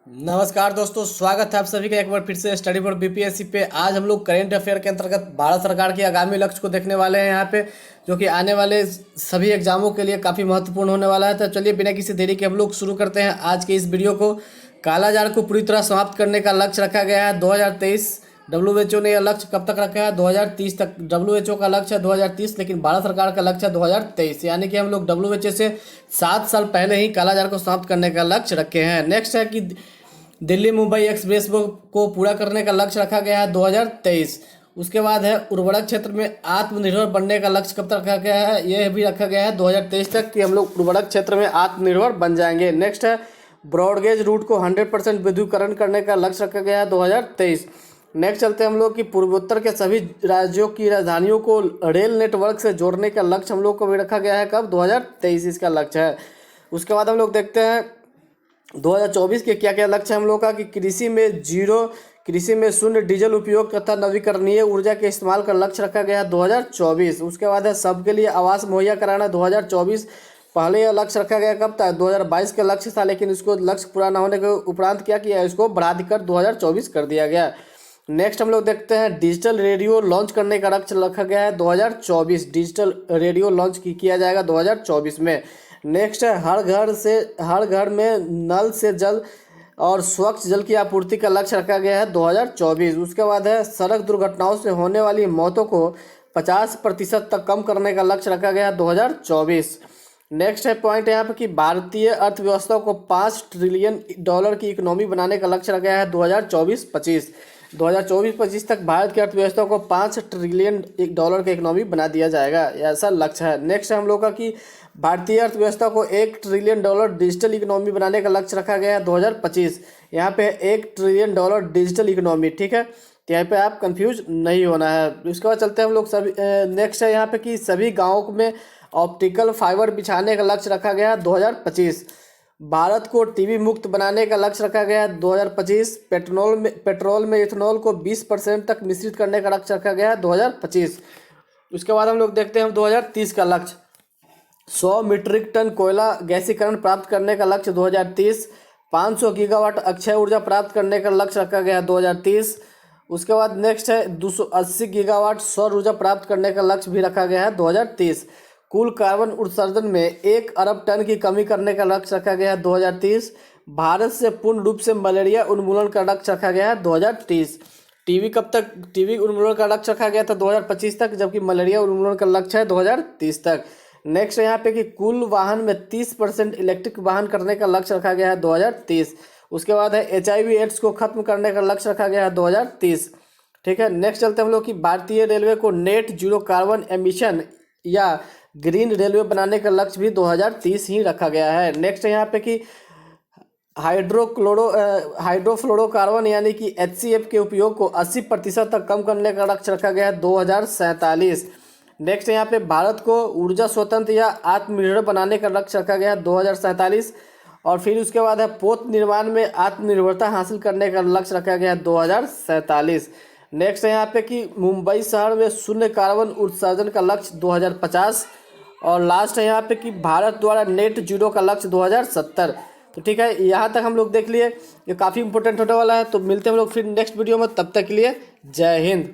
नमस्कार दोस्तों, स्वागत है आप सभी का एक बार फिर से स्टडी फॉर बीपीएससी पे। आज हम लोग करेंट अफेयर के अंतर्गत भारत सरकार के आगामी लक्ष्य को देखने वाले हैं यहाँ पे, जो कि आने वाले सभी एग्जामों के लिए काफ़ी महत्वपूर्ण होने वाला है। तो चलिए बिना किसी देरी के हम लोग शुरू करते हैं आज के इस वीडियो को। कालाजार को पूरी तरह समाप्त करने का लक्ष्य रखा गया है 2023। डब्ल्यूएचओ ने यह लक्ष्य कब तक रखा है? 2030 तक। डब्ल्यूएचओ का लक्ष्य है 2030, लेकिन भारत सरकार का लक्ष्य है 2023, यानी कि हम लोग डब्ल्यूएचओ से 7 साल पहले ही कालाजार को समाप्त करने का लक्ष्य रखे हैं। नेक्स्ट है कि दिल्ली मुंबई एक्सप्रेस को पूरा करने का लक्ष्य रखा गया है 2023। उसके बाद है उर्वरक क्षेत्र में आत्मनिर्भर बनने का लक्ष्य कब तक रखा गया है? यह भी रखा गया है 2023 तक कि हम लोग उर्वरक क्षेत्र में आत्मनिर्भर बन जाएंगे। नेक्स्ट है ब्रॉडगेज रूट को 100% विद्युतीकरण करने का लक्ष्य रखा गया है 2023। नेक्स्ट चलते हैं हम लोग कि पूर्वोत्तर के सभी राज्यों की राजधानियों को रेल नेटवर्क से जोड़ने का लक्ष्य हम लोग को भी रखा गया है कब? 2023 इसका लक्ष्य है। उसके बाद हम लोग देखते हैं 2024 के क्या क्या लक्ष्य हम लोग का कि कृषि में शून्य डीजल उपयोग तथा नवीकरणीय ऊर्जा के इस्तेमाल का लक्ष्य रखा गया है 2024। उसके बाद है सबके लिए आवास मुहैया कराना 2024। पहले यह लक्ष्य रखा गया कब था? 2022 का लक्ष्य था, लेकिन इसको लक्ष्य पूरा न होने के उपरांत क्या किया, इसको बढ़ा कर 2024 कर दिया गया। नेक्स्ट हम लोग देखते हैं डिजिटल रेडियो लॉन्च करने का लक्ष्य रखा गया है 2024। डिजिटल रेडियो लॉन्च किया जाएगा 2024 में। नेक्स्ट है हर घर में नल से जल और स्वच्छ जल की आपूर्ति का लक्ष्य रखा गया है 2024। उसके बाद है सड़क दुर्घटनाओं से होने वाली मौतों को 50% तक कम करने का लक्ष्य रखा गया है 2024। नेक्स्ट है पॉइंट यहाँ पर कि भारतीय अर्थव्यवस्था को $5 ट्रिलियन की इकोनॉमी बनाने का लक्ष्य रखा गया है 2024-25। 2024-25 तक भारत की अर्थव्यवस्था को $5 ट्रिलियन की इकोनॉमी बना दिया जाएगा, ऐसा लक्ष्य है। नेक्स्ट है हम लोग का कि भारतीय अर्थव्यवस्था को $1 ट्रिलियन डिजिटल इकोनॉमी बनाने का लक्ष्य रखा गया है 2025। यहाँ पे $1 ट्रिलियन डिजिटल इकोनॉमी, ठीक है, तो यहाँ पे आप कंफ्यूज नहीं होना है। उसके बाद चलते हैं हम लोग सभी नेक्स्ट है यहाँ पे कि सभी गाँवों में ऑप्टिकल फाइबर बिछाने का लक्ष्य रखा गया है 2025। भारत को टीबी मुक्त बनाने का लक्ष्य रखा गया है 2025। पेट्रोल में इथेनॉल को 20% तक मिश्रित करने का लक्ष्य रखा गया है 2025। उसके बाद हम लोग देखते हैं 2030 का लक्ष्य 100 मीट्रिक टन कोयला गैसीकरण प्राप्त करने का लक्ष्य 2030। 500 गीगावाट अक्षय ऊर्जा प्राप्त करने का लक्ष्य रखा गया है 2030। उसके बाद नेक्स्ट है 280 गीगावाट सौर ऊर्जा प्राप्त करने का लक्ष्य भी रखा गया है 2030। कुल कार्बन उत्सर्जन में 1 अरब टन की कमी करने का लक्ष्य रखा गया है 2030। भारत से पूर्ण रूप से मलेरिया उन्मूलन का लक्ष्य रखा गया है 2030। टीबी उन्मूलन का लक्ष्य रखा गया था 2025 तक, जबकि मलेरिया उन्मूलन का लक्ष्य है 2030 तक। नेक्स्ट यहाँ पे कि कुल वाहन में 30% इलेक्ट्रिक वाहन करने का लक्ष्य रखा गया है 2030। उसके बाद है HIV एड्स को खत्म करने का लक्ष्य रखा गया है 2030, ठीक है। नेक्स्ट चलते हम लोग कि भारतीय रेलवे को नेट जीरो कार्बन एमिशन या ग्रीन रेलवे बनाने का लक्ष्य भी 2030 ही रखा गया है। नेक्स्ट यहाँ पे कि हाइड्रोफ्लोरोकार्बन यानी कि HCF के उपयोग को 80% तक कम करने का लक्ष्य रखा गया है 2047। नेक्स्ट यहाँ पे भारत को ऊर्जा स्वतंत्र या आत्मनिर्भर बनाने का लक्ष्य रखा गया है 2047। और फिर उसके बाद है पोत निर्माण में आत्मनिर्भरता हासिल करने का लक्ष्य रखा गया है 2047। नेक्स्ट है यहाँ पे कि मुंबई शहर में शून्य कार्बन उत्सर्जन का लक्ष्य 2050। और लास्ट है यहाँ पे कि भारत द्वारा नेट जीरो का लक्ष्य 2070। तो ठीक है, यहाँ तक हम लोग देख लिए, ये काफ़ी इंपॉर्टेंट होने वाला है। तो मिलते हैं हम लोग फिर नेक्स्ट वीडियो में, तब तक के लिए जय हिंद।